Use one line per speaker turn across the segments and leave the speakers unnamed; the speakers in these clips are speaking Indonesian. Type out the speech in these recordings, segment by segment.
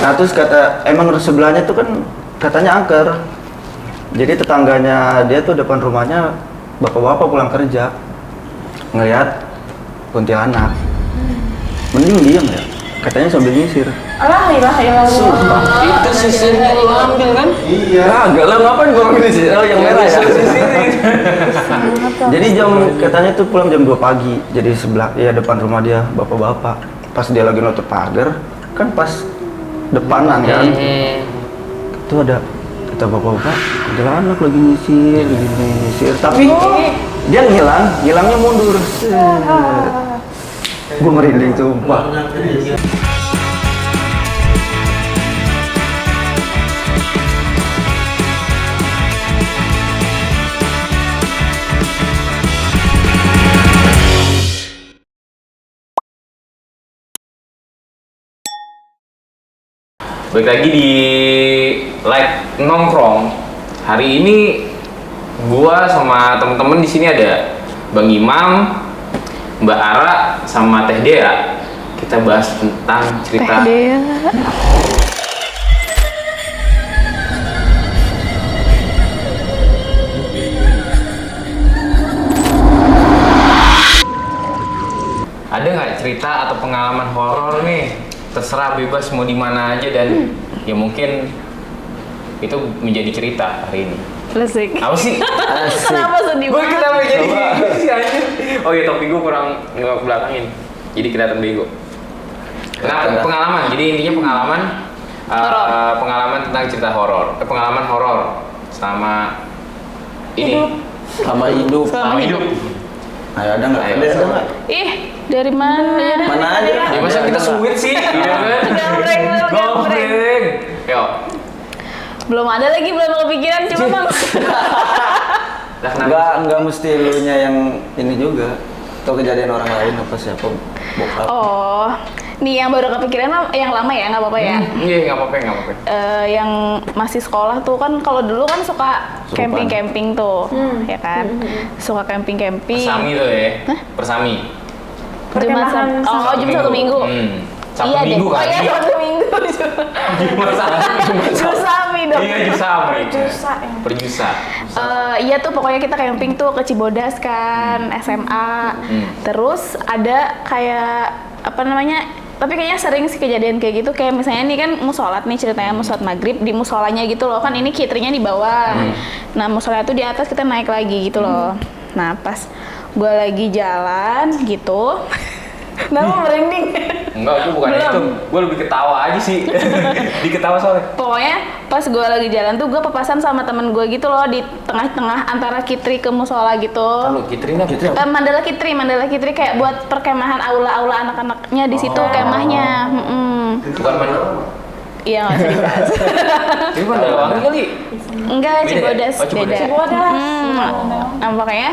Nah terus kata emang sebelahnya tuh kan katanya angker. Jadi tetangganya dia tuh depan rumahnya bapak-bapak pulang kerja ngelihat kuntilanak. Mending diam ya. Katanya sambil nyisir.
Alah, ilah.
Itu sisirnya lo ambil kan?
Iya. Agak lah ngapain gua ambil sisir? Oh yang merah ya. Jadi katanya tuh pulang jam 2 pagi. Jadi sebelah ya depan rumah dia bapak-bapak. Pas dia lagi nutup pagar, kan pas depanan kan. Itu ada kata bapak-bapak, kuntilanak lagi nyisir. Tapi dia ngilangnya mundur. Gue merinding sumpah.
Balik lagi di Like Nongkrong. Hari ini gua sama temen-temen di sini ada Bang Imam, Mbak Ara, sama Teh Dea. Kita bahas tentang cerita
Teh Dea.
Ada nggak cerita atau pengalaman horor nih? Terserah, bebas mau di mana aja, dan ya mungkin itu menjadi cerita hari ini.
Asik.
Apa sih?
Kenapa sedih
Gue
banget?
kenapa jadi si anjir? Oh iya, topi gue kurang nggak belakangin, jadi kelihatan bego. Nah, pengalaman. Jadi intinya pengalaman, pengalaman tentang cerita horor, pengalaman horor sama ini,
Sama hidup.
sama hidup.
Ayo ada nggak?
Ayo,
Ada
sama.
nggak?
Ih, dari mana?
Mana aja?
Ya masa kita sweet sih, iya kan?
Gambreng.
Gambreng. Yo,
Belum ada lagi, belum kepikiran, cuma Mam.
dah kenapa?
Enggak mesti lu nya yang ini juga. Atau kejadian orang lain apa siapa bokap.
Oh, nih yang baru kepikiran Mam, yang lama ya, nggak apa-apa ya.
Iya, nggak apa-apa, nggak apa-apa.
Yang masih sekolah tuh kan, kalau dulu kan suka
Surupan.
camping tuh, ya kan? Suka camping.
Persami tuh ya? Persami.
Jumat Sabtu. Oh, Jumat Sabtu Minggu.
Sabtu
Iya deh.
Minggu kan?
Oh iya, Sabtu Minggu. Jusami dong.
Iya, Jusami.
Perjusa ya.
Perjusa.
Iya tuh pokoknya kita camping tuh ke Cibodas kan, SMA. Terus ada kayak apa namanya? Tapi kayaknya sering sih kejadian kayak gitu. Kayak misalnya nih kan musolat nih ceritanya, musolat maghrib di musolanya gitu loh kan, ini cateringnya di bawah. Nah musolanya tuh di atas, kita naik lagi gitu loh. Nah pas gue lagi jalan gitu. Kenapa merinding?
Enggak, gue bukan
Belum.
itu. Gue lebih ketawa aja sih. Diketawa soalnya.
Pokoknya pas gue lagi jalan tuh gue papasan sama temen gue gitu loh di tengah-tengah antara Kitri ke musola gitu.
Kalau Kitrina gitu.
Mandala Kitri kayak buat perkemahan aula-aula anak-anaknya di situ kemahnya.
Bukan mana?
Iya nggak usah dibahas.
Ini Mandala Wangi kali.
Enggak,
Beda ya?
Cibodas
Oh, Cibodas.
beda.
Cibodas.
Nah makanya,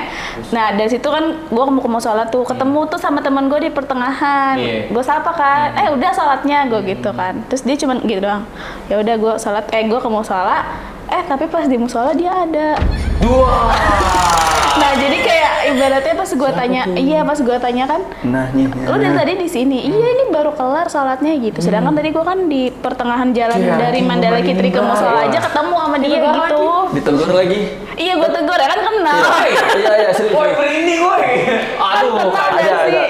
nah dari situ kan gue mau ke musola tuh, ketemu tuh sama teman gue di pertengahan.
Iya.
Gue sapa kan, udah sholatnya gue gitu kan. Terus dia cuman gitu doang. Ya udah gue sholat, gue ke musola. Tapi pas di musola dia ada.
Dua.
Nah jadi kayak ibaratnya pas gue tanya, pas gue tanya kan,
Nah nih.
lu dari tadi di sini, iya ini baru kelar sholatnya gitu. Sedangkan tadi gue kan di pertengahan jalan
Iya,
dari
anjing,
Mandala
gua
Kitri ke
merinding
musola
banget.
aja ketemu sama dia gitu.
Ditegur lagi.
Iya gue tegur ya kan kenal.
Iya serius.
Woi, merinding woi. Aduh,
Kenal
ada.
gak sih?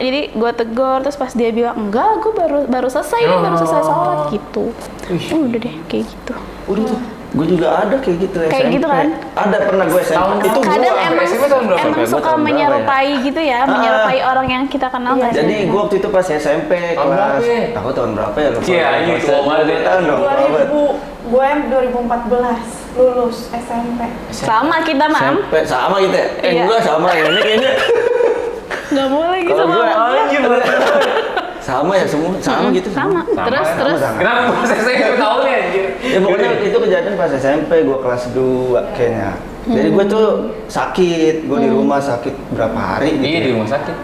Jadi gue tegur, terus pas dia bilang enggak, gue baru selesai, ini baru selesai sholat gitu. Udah deh kayak gitu.
Udah tuh. Gue juga ada kayak gitu
Kayak
SMP.
gitu kan?
Ada pernah gue SMP.
Tahun
Itu
Kadang
gua.
emang
SMP tahun berapa?
emang
Gua
suka
tahun berapa
menyerupai gitu ya, menyerupai orang yang kita kenal nggak sih?
Jadi gue waktu itu pas SMP
Tahun
kelas.
berapa?
Aku tahun berapa ya lupa.
Cia, ini tua banget ya.
Tahun dong. tua banget.
2000, gue 2014 lulus SMP.
Sama kita Mam.
SMP sama gitu ya?
Iya.
Enggak sama ya. Ini kayaknya
Nggak boleh gitu
kalau gue
Mam.
sama ya semua sama gitu.
Sama. Terus
Sama,
terus.
sama.
Kenapa pas SMP tahunnya anjir?
Ya pokoknya itu kejadian pas SMP, gue kelas 2 kayaknya. Jadi gue tuh sakit, gue di rumah sakit berapa hari gitu.
Iya, di rumah sakit.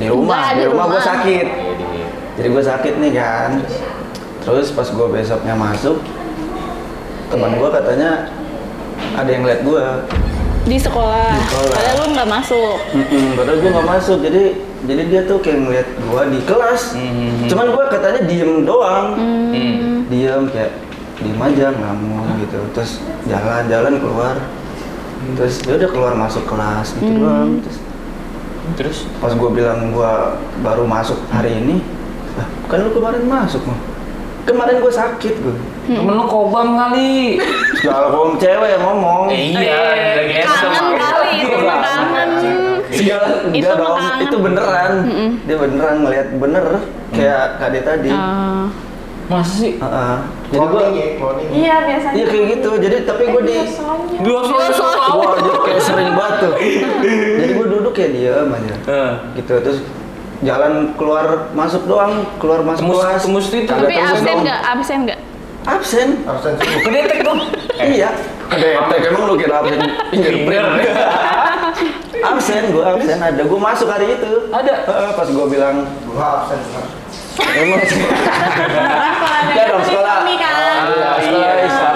Di rumah,
Enggak,
di
di
rumah gue
rumah.
sakit.
Iya, di.
Jadi gue sakit nih kan. Terus pas gue besoknya masuk, teman gue katanya ada yang lihat gue.
Di sekolah.
Di sekolah.
Padahal lu nggak masuk.
Padahal gue nggak masuk. Jadi dia tuh kayak ngeliat gue di kelas. Cuman gue katanya diem doang. diem kayak diem aja ngelamun gitu, terus jalan keluar, terus dia udah keluar masuk kelas gitu doang.
Terus
Pas gue bilang gue baru masuk hari ini, lah kan lu kemarin masuk mah. Kemarin gue sakit gue.
temen lu kobam kali.
Kalau cewek yang ngomong.
Iya, lagi
Kangen kali, itu mah kangen.
Segala
Itu
enggak
mah
dong,
kangen.
itu beneran. Dia beneran ngeliat bener kayak kade tadi.
Masa sih?
Heeh. Jadi gue
Iya biasanya.
iya kayak gitu. Jadi tapi gue di
Soalnya.
wah jadi kayak sering banget tuh. Jadi gue duduk kayak diam aja. Gitu terus jalan keluar masuk doang, keluar masuk kelas.
Tembus itu.
Kagak
Tapi
tembus
absen
dong.
nggak? Absen nggak?
Absen.
Kedetek dong.
Iya. Kedetek emang lu kira absen fingerprint. Absen, gue absen ada. Gue masuk hari itu.
Ada?
Pas gue bilang gua absen. Emang sih.
Sekolah
Ya dong sekolah.
Islami kan.
Sekolah
Iya,
Islam.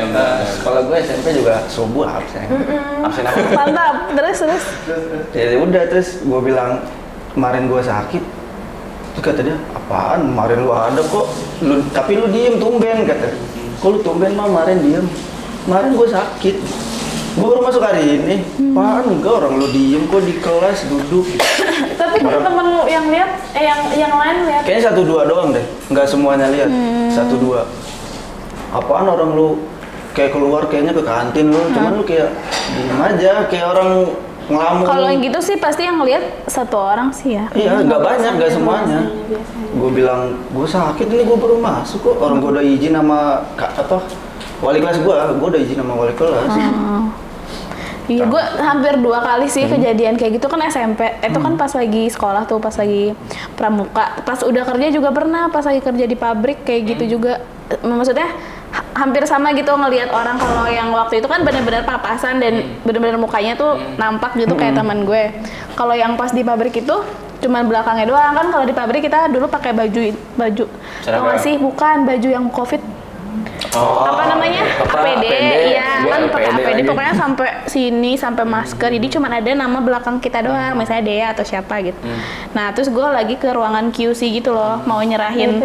benar.
Sekolah gue SMP juga subuh absen. Absen apa?
Mantap. Terus.
Ya udah terus gue bilang kemarin gue sakit. Terus kata dia, apaan? Kemarin lu ada kok. Tapi lu diem tumben kata. Kok lu tumben mah kemarin diem? Kemarin gue sakit. Gue baru masuk hari ini. Apaan enggak orang lu diem kok di kelas duduk.
Tapi temen lu yang lihat, yang lain lihat.
Kayaknya 1-2 doang deh, nggak semuanya lihat. 1-2. Apaan orang lu kayak keluar kayaknya ke kantin lu, cuman lu kayak diem aja, kayak orang ngelamun.
Kalau yang gitu sih pasti yang ngeliat satu orang sih ya.
Iya, nggak banyak, nggak semuanya. Gue bilang, gue sakit ini gue baru masuk kok. Orang gue udah izin sama wali kelas gue udah izin sama wali kelas.
Iya, gue hampir 2 kali sih kejadian kayak gitu kan SMP. Itu kan pas lagi sekolah tuh, pas lagi pramuka. Pas udah kerja juga pernah, pas lagi kerja di pabrik kayak gitu juga. Maksudnya hampir sama gitu ngelihat orang kalau yang waktu itu kan benar-benar papasan dan benar-benar mukanya tuh nampak gitu kayak teman gue. Kalau yang pas di pabrik itu cuman belakangnya doang kan. Kalau di pabrik kita dulu pakai baju tau gak sih? Bukan baju yang COVID. Apa namanya? APD, iya
Gua
kan pakai
APD
APD
lagi.
pokoknya sampai sini sampai masker. Jadi cuma ada nama belakang kita doang, misalnya Dea atau siapa gitu. Nah, terus gue lagi ke ruangan QC gitu loh, mau nyerahin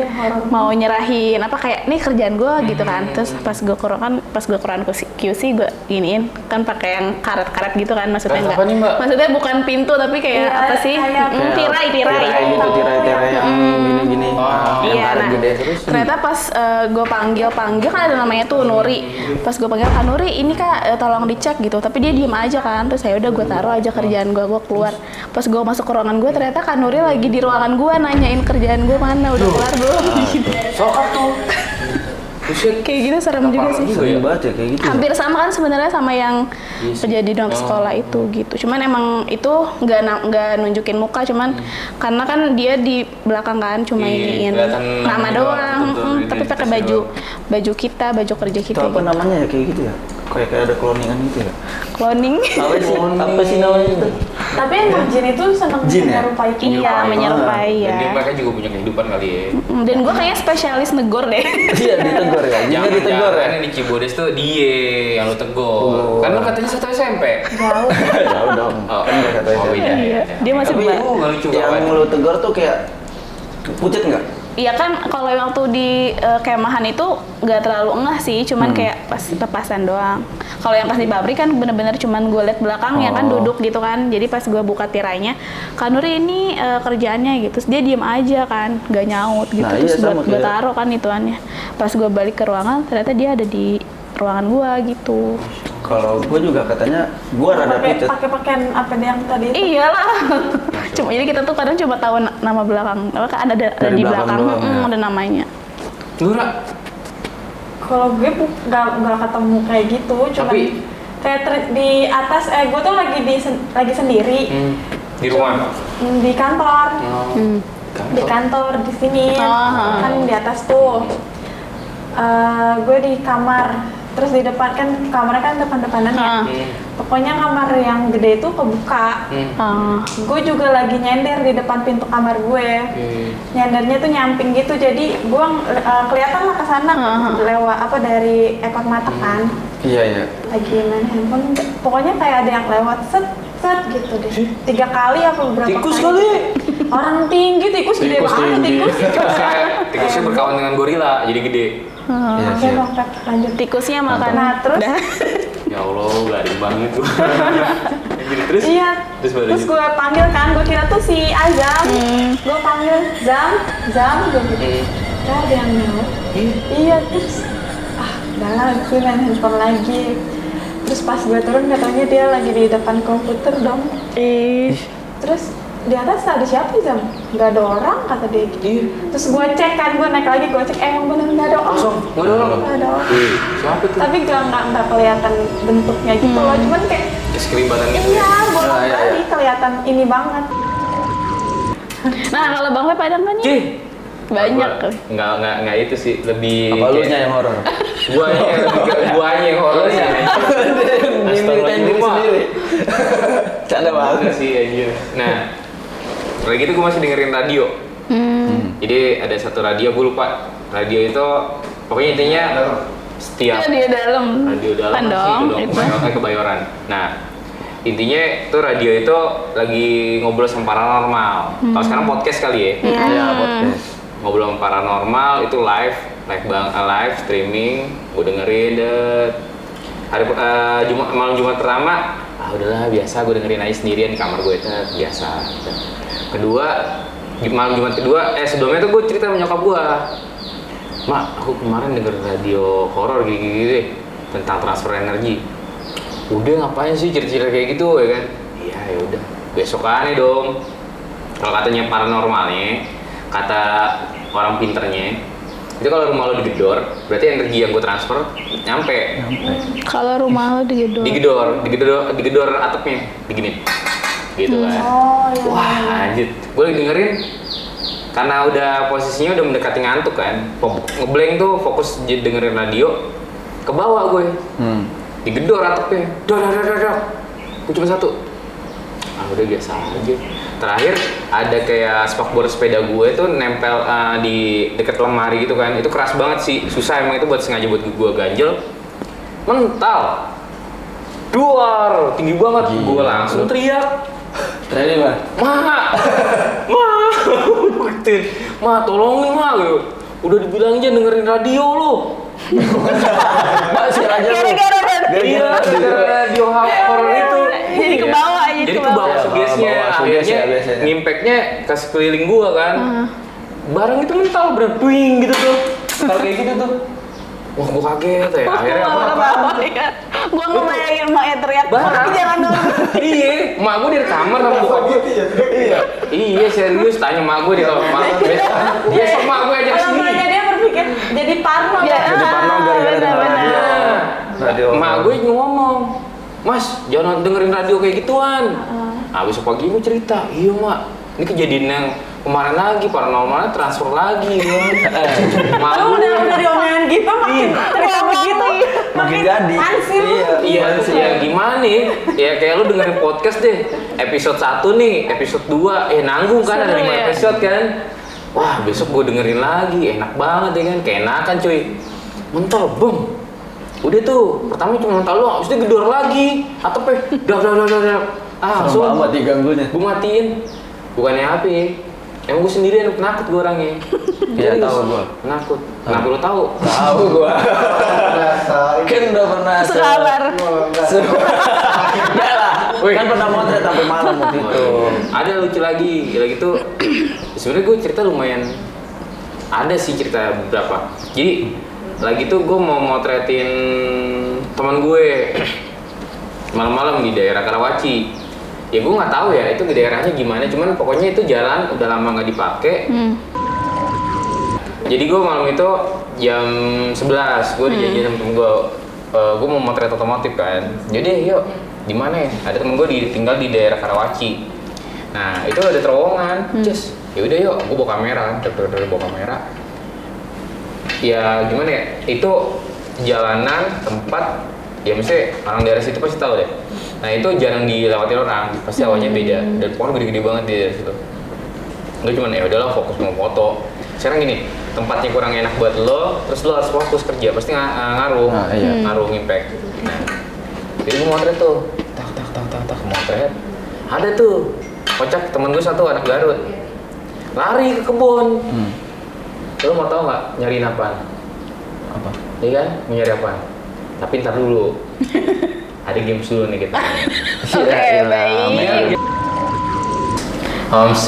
apa kayak nih kerjaan gue gitu kan. Terus pas gue ke ruangan QC gue giniin kan pakai yang karet-karet gitu kan, maksudnya
Karet
enggak.
apa nih, Mbak?
Maksudnya bukan pintu tapi kayak
Iya,
apa sih?
kayak
Tirai.
Tirai gitu, tirai yang gini-gini.
Oh,
Iya,
Yang
nah,
gede terus.
ternyata pas gue panggil kan ada namanya tuh Nuri. Pas gue panggil Kak Nuri, ini Kak tolong dicek gitu. Tapi dia diem aja kan. Terus ya udah gue taruh aja kerjaan gue keluar. Pas gue masuk ke ruangan gue, ternyata Kak Nuri lagi di ruangan gue nanyain kerjaan gue mana, udah kelar belum? Gitu.
Sokap tuh. Buset.
Kayak gitu serem juga sih.
Sering banget ya kayak gitu.
Hampir sama kan sebenarnya sama yang terjadi di sekolah itu gitu. Cuman emang itu nggak nunjukin muka, cuman karena kan dia di belakang kan cuma
Iya,
iniin
kelihatan
nama
namanya
doang,
doang,
tapi pakai baju kita, baju kerja
Itu
kita
apa
gitu.
namanya ya kayak gitu ya? Kayak ada cloningan gitu ya?
Cloning.
Apa sih namanya itu?
Tapi yang jin itu seneng
Jin ya?
menyerupai kita.
Iya, menyerupai
Dan dia
ya.
mereka juga punya kehidupan kali ya.
Dan gue kayaknya spesialis negor deh.
Iya ditegur ya, jinnya ditegur ya.
Jangan-jangan yang di Cibodes tuh dia yang lu tegur. Kan lu katanya satu SMP.
Jauh.
Jauh dong.
Oh,
Kan nggak kata
oh, beda.
Iya, dia masih
Tapi
ba-
nggak lucu
yang
kawan.
lu tegur tuh kayak pucet nggak?
Iya kan kalau waktu di kemahan itu nggak terlalu engah sih, cuman kayak pas lepasan doang. Kalau yang pas di pabrik kan bener-bener cuman gue liat belakangnya kan duduk gitu kan. Jadi pas gue buka tirainya, Kak Nuri ini kerjaannya gitu. Terus dia diem aja kan, nggak nyaut gitu.
Nah,
Terus
iya, sama
gue
kayak-
taruh kan ituannya. Pas gue balik ke ruangan, ternyata dia ada di ruangan gue gitu.
Kalau gue juga katanya gue rada pucet.
Pakai pakaian APD yang tadi itu.
Iyalah. Cuma jadi kita tuh kadang cuma tahu nama belakang. Apa kan ada
Dari
di
belakang
belakang,
doang, ya.
ada namanya.
Lura.
Kalau gue nggak ketemu kayak gitu, cuma
Tapi-
kayak di atas. Gue tuh lagi sendiri
Di rumah.
di kantor.
Hmm.
Di kantor di sini
Oh.
kan di atas tuh. Gue di kamar. Terus di depan kan kamarnya kan depan-depanan ya.
Ah.
Pokoknya kamar yang gede itu kebuka. Gue juga lagi nyender di depan pintu kamar gue. Nyendernya tuh nyamping gitu, jadi gue kelihatan lah ke sana lewat apa dari ekor mata kan.
Iya iya.
Lagi main handphone, pokoknya kayak ada yang lewat set gitu deh. 3 kali apa beberapa
Tikus
kali.
kali.
Orang tinggi, tikus gede banget tikus.
Tikusnya berkawan dengan gorila, jadi gede.
Iya,
Oke
siap.
bang, Pep, lanjut.
Tikusnya makan.
Nah terus,
Ya Allah, garing banget tuh. Jadi terus?
iya,
Terus baru
terus
lanjut.
gue panggil kan, gue kira tuh si Azam. Gue panggil Zam, gue gitu. Gak ada yang jawab. Iya, terus udahlah, gue main handphone lagi. Terus pas gue turun katanya dia lagi di depan komputer dong. Terus di atas ada siapa Zam? Gak ada orang kata dia gitu. Terus gue cek kan, gue naik lagi, gue cek emang bener gak ada orang.
Kosong, nggak ada orang.
Gak ada orang.
Siapa tuh?
Tapi gak kelihatan bentuknya gitu loh, cuman kayak
Kelibatan gitu.
iya, bolong
iya,
kali kelihatan ini banget.
Nah, kalau Bang Pep ada nggak nih?
Cih.
Banyak
Gua-
kali.
Nggak itu sih, lebih
Apa lu
kayak-
yang horor?
Guanya yang horor sih.
Nyeritain diri sendiri. Canda banget.
Enggak sih anjir. Nah, lagi gitu gue masih dengerin radio. Jadi ada satu radio, gue lupa. Radio itu pokoknya intinya setiap
Radio dalam.
radio dalam
Kan
sih,
dong,
itu
itu.
dong, Kebayoran. Nah, intinya itu radio itu lagi ngobrol sama paranormal. Kalau sekarang podcast kali ya.
Iya, podcast.
Ngobrol sama paranormal itu live streaming. Gue dengerin deh. Hari malam Jumat pertama, udahlah biasa gue dengerin aja sendirian di kamar gue itu biasa. Kedua, di malam Jumat kedua, sebelumnya tuh gue cerita sama nyokap gue. Mak, aku kemarin denger radio horor gini-gini tentang transfer energi. Udah ngapain sih cerita-cerita kayak gitu ya kan? Iya ya udah, besokannya dong. Kalau katanya paranormalnya, kata orang pinternya, itu kalau rumah lo digedor, berarti energi yang gue transfer nyampe.
Kalau rumah lo digedor.
Digedor atapnya, diginin. Gitu kan.
Oh iya.
Wah, anjir. Gue lagi dengerin karena udah posisinya udah mendekati ngantuk kan. Ngeblank tuh fokus dengerin radio. Ke bawah gue. Digedor atapnya. Dor. Gue cuma satu. Udah biasa aja. Terakhir ada kayak spakbor sepeda gue tuh nempel di deket lemari gitu kan. Itu keras banget sih. Susah emang itu buat sengaja buat gue ganjel. Mental. Duar, tinggi banget. Gue langsung teriak.
Tadi mah.
Ma, tolongin ma, gitu. Udah dibilangin aja dengerin radio lo.
Masih aja lu.
Iya, radio horor itu.
Jadi ke bawah aja,
Jadi
ke
ke bawah
bawah.
sugesnya.
Ke bawah suges
Akhirnya
ya biasanya.
ngimpactnya ke sekeliling gua kan. Barang itu mental bener twing gitu tuh. Kalau kayak gitu tuh. Wah, gua kaget ya. Akhirnya apa?
Gue ngebayangin emaknya teriak,
Barang.
jangan dong.
Iya, emak gue di kamar sama bokap gue. Iya, serius. Tanya emak gue di kamar. Besok emak gue ajak
Kalau
sini.
makanya dia berpikir jadi parno.
Ya,
Jadi parno gara-gara denger radio. Radio.
Emak gue ngomong, Mas, jangan dengerin radio kayak gituan. Nah, besok pagi gue cerita, iya mak, ini kejadian yang kemarin lagi, paranormalnya transfer lagi. Mak
Lu
gue,
udah diomelin gitu makin cerita begitu.
Makin jadi.
Ansin.
iya, ya gimana nih? Ya kayak lu dengerin podcast deh, episode 1 nih, episode 2, nanggung kan, ada
Seru
5
ya?
episode kan. Wah, besok gue dengerin lagi, enak banget ya kan, keenakan cuy. Mental, bum. Udah tuh, pertama cuma mental lu, habis itu gedor lagi. Atapnya, dah.
Serem amat diganggunya.
Gue matiin. Bukannya apa ya? Emang gue sendirian penakut gue orangnya.
Iya,
Serius.
tahu gua.
Penakut. Kenapa lu tahu?
Tahu gua. Kan udah pernah
Sekabar.
Enggak lah.
Wih.
Kan pernah motret sampai malam waktu itu.
Ada lucu lagi tuh. Sebenarnya gue cerita lumayan ada sih cerita beberapa. Jadi lagi tuh gue mau motretin teman gue malam-malam di daerah Karawaci. Ya gue nggak tahu ya itu di daerahnya gimana. Cuman pokoknya itu jalan udah lama nggak dipakai. Jadi gue malam itu jam 11 gue dijanjiin sama temen gue mau motret otomotif kan. Jadi yuk di mana ya? Ada temen gue tinggal di daerah Karawaci. Nah itu ada terowongan, just ya udah yuk, gue bawa kamera, bawa kamera. Ya gimana ya? Itu jalanan tempat, ya mesti orang daerah situ pasti tahu deh. Nah itu jarang dilewatin orang, pasti awalnya beda. Dan pohon gede-gede banget di daerah situ. Gue cuman ya udahlah fokus mau foto. Sekarang gini, tempatnya kurang enak buat lo, terus lo harus fokus kerja, pasti ngaruh,
Nah, iya.
ngaruh impact. Nah, jadi gue motret tuh, tak motret. Ada tuh, kocak temen gue satu anak Garut. lari ke kebun. Lo mau tau nggak nyariin apaan?
Apa?
Iya kan? Mau nyari apaan? Tapi ntar dulu. Ada games dulu nih kita.
Oke, baik.
Homs.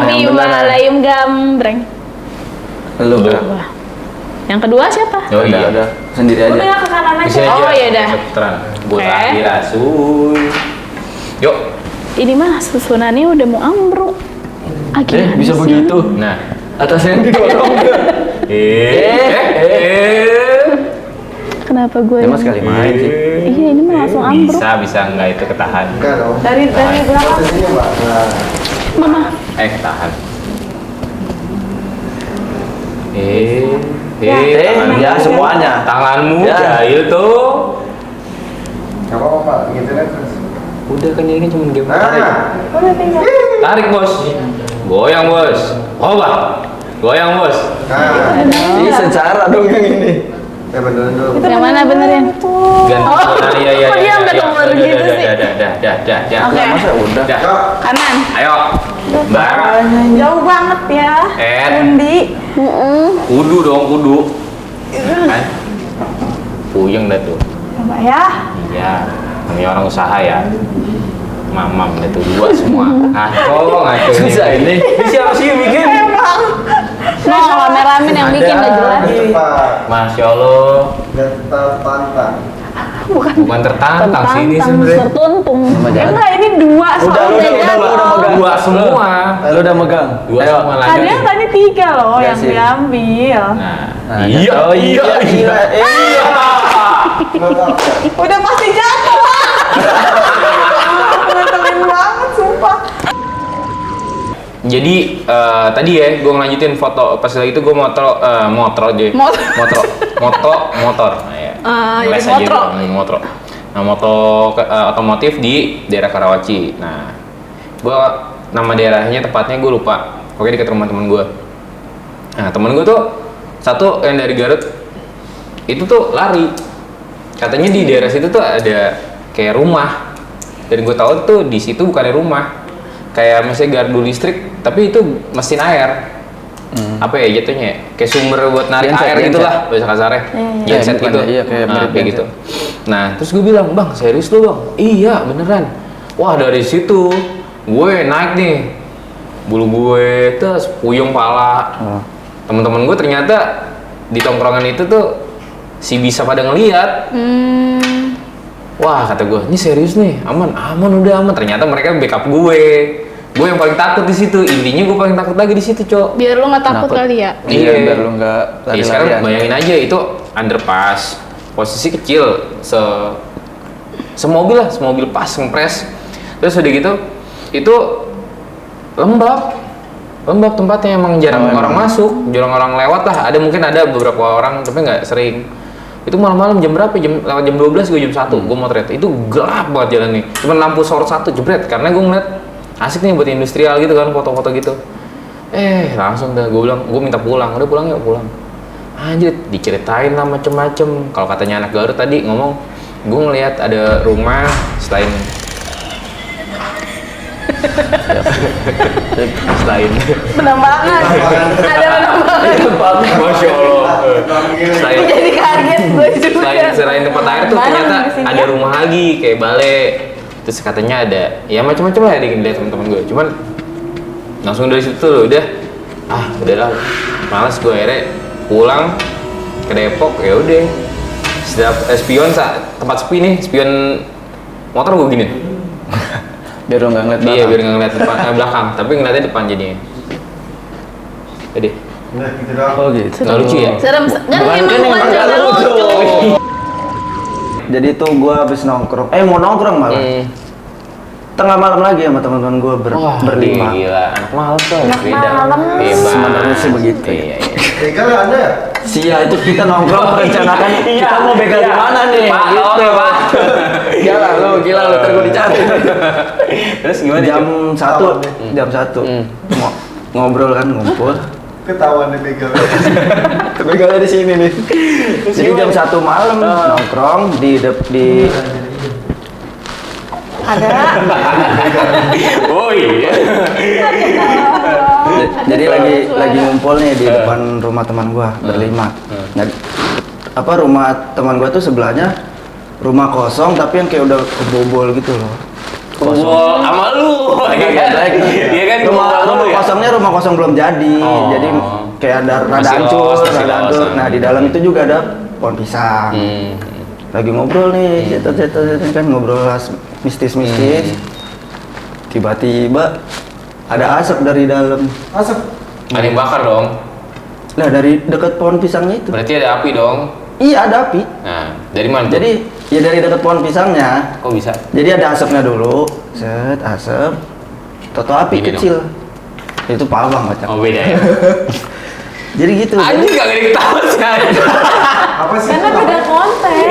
Bimalayum gambreng.
Lu ber.
Wah. Yang kedua siapa?
Oh iya.
Udah. Sendiri aja.
Udah ke kanan
Di
aja.
sini
Oh,
aja.
iya dah.
Seputaran. Buat
Oke.
akhir asuy. Yuk.
Ini mah susunannya udah mau ambruk. Gimana
Bisa
sih?
begitu.
Nah.
Atasnya didorong.
Kenapa gue?
Ya mas sekali main sih.
Iya, ini mah langsung ambruk.
Bisa enggak itu ketahan.
Dari belakang.
Mama.
Ketahan.
Ya, ya semuanya.
Tanganmu
Ya.
jahil tuh.
Gak apa-apa Pak, gitu terus.
Udah kan ini kan cuma game
Udah tinggal.
tarik bos. Goyang bos. Coba. Goyang bos.
Ini secara dong yang ini.
Ya beneran dulu.
Yang mana benerin?
Ganti. Iya.
Kok dia sampai nomor gitu sih?
Dah.
Oke.
Masa udah?
Dah.
Kanan.
Ayo. Mbak.
Jauh banget ya. Undi.
Kudu dong, kudu. Kan? Puyeng dah tuh.
Coba ya.
Iya. Namanya orang usaha ya. Mamam dah tuh dua semua. Ngaco
Susah ini.
Ini siapa sih yang bikin?
No, kameramen yang bikin
Ada.
gak jelas.
Cepat.
Masya Allah.
Gak tertantang.
Bukan tertantang sih ini sebenarnya.
Tertuntung.
Enggak, ini dua soalnya.
Dua semua.
Lu udah megang.
Dua
Ayo.
semua lagi.
Tadinya tadi 3 loh yang
Kasih.
diambil.
Nah,
Iya. Oh iya.
Udah pasti jatuh. Ngeselin banget, sumpah.
Jadi tadi ya, gue ngelanjutin foto pas lagi itu gue motor aja. Motor. Nah, ya.
Jadi
Les aja
motro.
gua, motor. Nah, otomotif di daerah Karawaci. Nah, gue nama daerahnya tepatnya gue lupa. Oke, dekat rumah temen gue. Nah, temen gue tuh satu yang dari Garut itu tuh lari. Katanya di daerah situ tuh ada kayak rumah. Dan gue tahu tuh di situ bukannya rumah. Kayak misalnya gardu listrik, tapi itu mesin air. Apa ya jatuhnya? Kayak sumber buat narik
Genset,
air
genset.
gitulah, bahasa kasarnya. Genset
bukan
gitu.
ya, iya, kayak
nah,
mirip
kayak
genset.
gitu. Nah, terus gue bilang, "Bang, serius lu, Bang?" "Iya, beneran." Wah, dari situ gue naik nih. Bulu gue terus puyeng pala. Temen-temen gue ternyata di tongkrongan itu tuh si bisa pada ngeliat. Wah, kata gue, ini serius nih, aman udah aman. Ternyata mereka backup gue. Gue yang paling takut di situ. Intinya gue paling takut lagi di situ, Cok.
Biar lu gak takut
Kenapa?
kali ya.
Iya, biar lu nggak
Iya, sekarang
lari-larian.
bayangin aja itu underpass, posisi kecil, semobil lah, semobil pas ngepres. Terus udah gitu, itu lembab tempatnya, emang jarang orang masuk, jarang orang lewat lah. Mungkin ada beberapa orang tapi nggak sering. Itu malam-malam jam berapa? Lewat jam 12, gue jam 1, gue motret. Itu gelap banget jalan nih. Cuma lampu sorot satu jebret, karena gue ngeliat asik nih buat industrial gitu kan, foto-foto gitu. Langsung dah gue bilang, gue minta pulang. Udah pulang yuk, pulang. Anjir, diceritain lah macem-macem. Kalau katanya anak Garut tadi ngomong, gue ngeliat ada rumah selain
Penambangan. Ada penambangan.
Masya Allah. Selain
Jadi kaget gue juga.
selain tempat air tuh
Mana
ternyata
di sini?
ada rumah lagi kayak balai. Terus katanya ada ya macam-macam lah dilihat teman-teman gue. Cuman langsung dari situ loh udah udahlah malas gue akhirnya pulang ke Depok. Ya udah setiap spion tempat sepi nih, spion motor gue gini.
Biar lu nggak ngeliat
Iya,
belakang.
biar nggak ngeliat depan, belakang, tapi ngeliatnya depan jadinya. Jadi,
Udah gitu doang.
Oh gitu.
nggak lucu ya?
Serem. Kan
Bukan,
emang
kan
bukan
emang
cerita
nggak lucu.
lucu.
Jadi tuh gua habis nongkrong. Mau nongkrong malah. Tengah malam lagi sama teman-teman gua berlima.
Gila, anak malam tuh.
Anak
beda.
malam.
Bebas.
Sebenarnya sih begitu.
Iya.
Begal nggak ada ya?
Sia itu kita nongkrong merencanakan kita mau begal di mana nih.
Pak,
gitu.
oke, Pak.
Gila lu, ntar gua dicari.
Terus gimana?
Jam 1, jam 1. Ngobrol kan, ngumpul.
Ketahuan nih begal.
Begalnya di sini nih. Jadi jam 1 malam nongkrong di
Ada.
Oh iya.
Jadi lagi ngumpul nih di depan rumah teman gua berlima. Nah, apa rumah teman gua tuh sebelahnya rumah kosong tapi yang kayak udah kebobol gitu loh.
Kebobol sama lu. Iya kan?
Rumah kosongnya rumah kosong belum jadi. Jadi kayak ada rada hancur. Nah, di dalam itu juga ada pohon pisang. Lagi ngobrol nih, cetot kan ngobrol mistis-mistis. Tiba-tiba ada asap dari dalam.
Asap.
Ada yang bakar dong.
Nah, dari dekat pohon pisangnya itu.
Berarti ada api dong.
Iya, ada api.
Nah, dari mana tuh?
Jadi ya dari dekat pohon pisangnya.
Kok bisa?
Jadi ada asapnya dulu, set asap, toto api
Gini
kecil. Itu pawang macam.
Oh, beda ya.
Jadi gitu.
Anjing gak ada yang ketawa sih.
Apa sih?
Karena beda konten.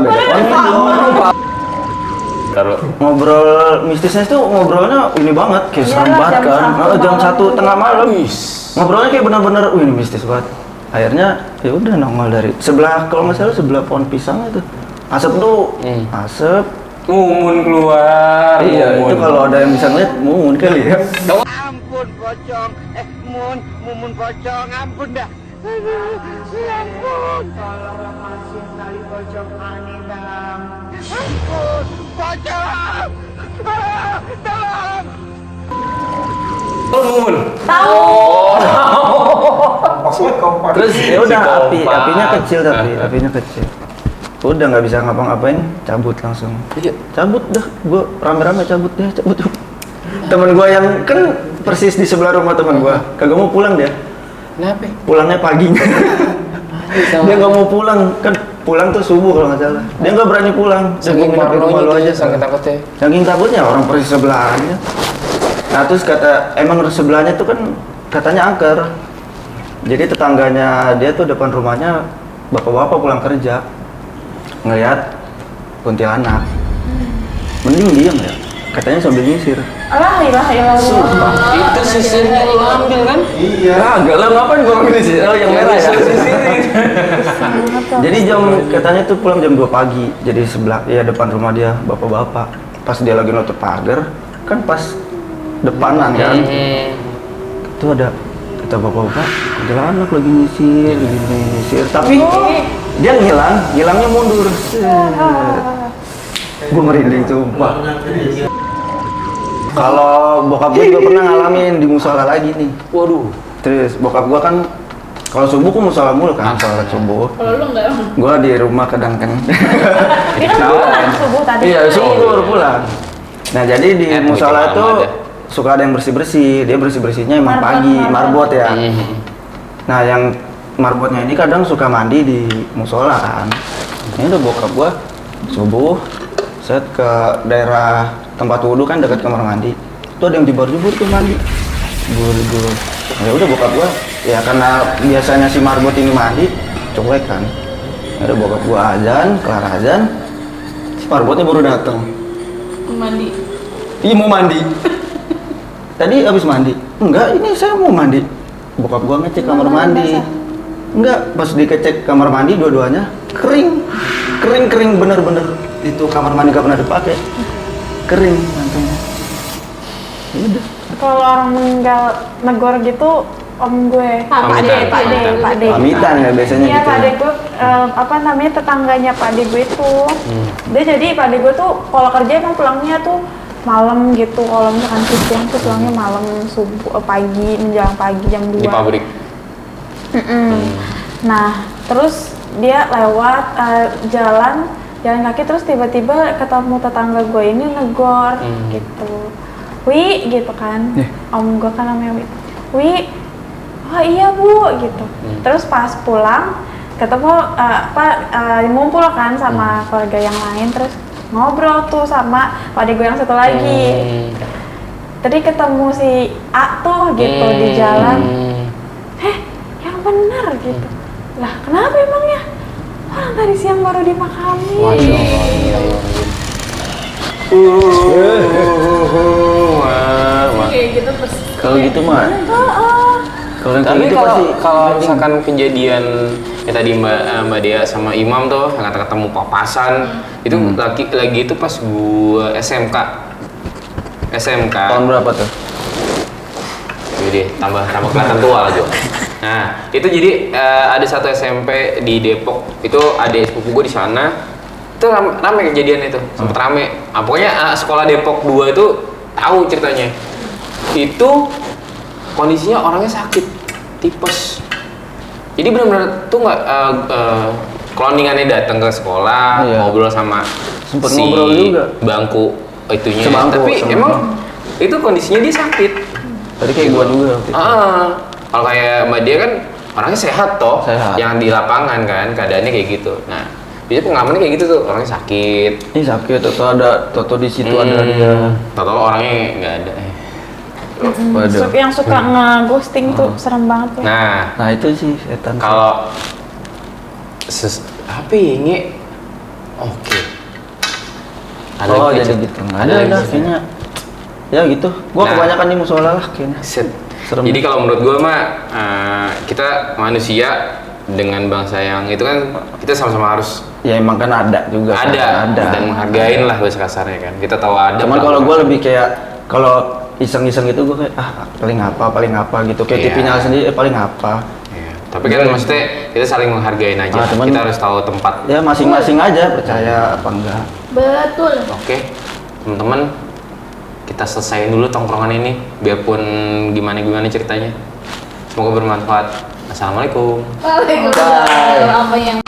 Beda konten.
Taruh.
Ngobrol mistisnya itu ngobrolnya ini banget, kayak serem
Iyalah,
banget
jam
kan.
satu
Jam
malam
1 tengah malam.
Wis.
Ngobrolnya kayak benar-benar, ini mistis banget. Akhirnya ya udah nongol dari sebelah, kalau nggak salah sebelah pohon pisang itu. Asap tuh, asap.
Mumun keluar.
Iya, itu kalau ada yang bisa ngeliat, mumun kali ya.
Ampun pocong, mumun pocong, ampun dah. Aduh, ampun. Tolong masuk kali pocong aneh bang. Ampun, pocong. Tolong.
Oh, mumun.
Kompak.
Terus ya udah
Psikopat.
apinya kecil tapi apinya kecil. Udah nggak bisa ngapa-ngapain, cabut langsung.
Iya.
Cabut dah, gua rame-rame cabut deh, cabut. Temen gua yang kan persis di sebelah rumah temen gua, kagak mau pulang dia.
Kenapa?
Pulangnya paginya. Dia nggak mau pulang, kan pulang tuh subuh kalau nggak salah. Dia nggak berani pulang.
Saking
nginep di rumah lu aja.
saking takutnya.
Saking takutnya orang persis sebelahnya. Nah terus kata emang sebelahnya tuh kan katanya angker. Jadi tetangganya dia tuh depan rumahnya bapak-bapak pulang kerja ngeliat kuntilanak. Mending diem ya. Katanya sambil nyisir.
Alah, ilah.
Itu sisirnya lo ambil kan?
Iya.
Agak lah ngapain gua ambil sih? Oh yang merah ya. Jadi katanya tuh pulang jam 2 pagi. Jadi sebelah ya depan rumah dia bapak-bapak. Pas dia lagi nutup pagar, kan pas depanan kan. Itu ada kata bapak-bapak, kuntilanak lagi nyisir. Tapi dia ngilangnya mundur. Gue merinding sumpah. Kalau bokap gue juga pernah ngalamin di musola lagi nih.
Waduh.
Terus bokap gue kan kalau subuh gue musola mulu kan, sholat subuh.
Kalau lu enggak?
Gue di rumah kadang kan.
Dia kan baru pulang subuh tadi.
Iya, subuh gue baru pulang. Nah jadi di musola
gitu,
tuh
ada.
suka ada yang bersih-bersih. Dia bersih-bersihnya emang pagi, marbot ya. Nah yang marbotnya ini kadang suka mandi di musola kan. Ini udah bokap gue subuh set ke daerah tempat wudhu kan dekat kamar mandi. Itu ada yang jebur-jebur tuh mandi. Jebur. Ya udah bokap gua ya karena biasanya si marbot ini mandi cuek kan. Ya udah bokap gua azan, kelar azan, si marbotnya baru datang.
Mandi.
Iya mau mandi. Tadi habis mandi. Enggak, ini saya mau mandi. Bokap gua ngecek kamar mandi. Enggak, pas dikecek kamar mandi dua-duanya kering. Kering bener-bener. Itu kamar mandi gak pernah dipakai. Kering mantungnya. Ya udah.
Kalau orang meninggal negor gitu, om gue, Pak De.
Pamitan ya biasanya
Iya,
gitu.
Pak De gue, apa namanya, tetangganya Pak De gue tuh. Dia jadi Pak De gue tuh kalau kerja emang pulangnya tuh malam gitu. Kalau misalkan siang tuh pulangnya malam, subuh, pagi, menjelang pagi jam 2.
Di pabrik.
Nah, terus dia lewat jalan kaki terus tiba-tiba ketemu tetangga gue ini negor gitu. Wi gitu kan. Om gue kan namanya Wi. Wi, oh iya Bu gitu. Terus pas pulang ketemu ngumpul kan sama keluarga yang lain terus ngobrol tuh sama adik gue yang satu lagi. Tadi ketemu si A tuh gitu di jalan. Yang benar gitu. Lah kenapa emangnya? Orang tadi siang baru dimakamin.
Masya Allah.
Kayak gitu persis.
Kalau gitu mah. Kalau yang kayak
Tapi
gitu pasti
kalau misalkan kejadian ya tadi Mbak Dea sama Imam tuh yang kata ketemu papasan itu lagi itu pas gua SMK.
tahun berapa tuh?
dia, tambah kelihatan tua lah gua. Nah, itu jadi ada satu SMP di Depok, itu ada sepupu gue di sana. Itu rame kejadian itu, sempet rame. Pokoknya sekolah Depok 2 itu tahu ceritanya. Itu kondisinya orangnya sakit, tipes. Jadi benar-benar tuh nggak cloningannya datang ke sekolah, ngobrol sama
sempet
si
ngobrol juga
bangku itunya.
Sebangku,
Tapi emang itu kondisinya dia sakit.
Tadi kayak gua juga waktu itu.
Kalau kayak Mbak Dia kan orangnya sehat toh,
Sehat.
yang di lapangan kan keadaannya kayak gitu. Nah, biasanya pengalamannya kayak gitu tuh, orangnya sakit.
Ini sakit, toto di situ ada dia.
Tahu orangnya nggak ada.
Waduh.
Yang suka nge-ghosting tuh serem banget tuh.
Nah,
itu sih setan.
kalau apa ya ini? Oke. Ada
oh
lagi,
jadi
Cid?
gitu. Ada kayaknya. Ya gitu. Gua
Nah.
kebanyakan di musola lah kayaknya.
Set.
Serem.
Jadi kalau menurut gue mah kita manusia dengan bangsa yang itu kan kita sama-sama harus
Ya emang kan ada juga.
ada
Kan?
dan menghargain lah bahasa kasarnya kan. Kita tahu ada.
Cuman kalau gue lebih kayak kalau iseng-iseng gitu gue kayak paling apa gitu. Kayak
Iya.
TV-nya sendiri paling apa.
Iya. Tapi kan maksudnya kita saling menghargain aja.
cuman-
Kita harus tahu tempat.
Ya masing-masing aja percaya apa enggak.
Betul.
Oke, teman-teman, kita selesaiin dulu tongkrongan ini, biarpun gimana ceritanya. Semoga bermanfaat. Assalamualaikum.
Waalaikumsalam. Apa yang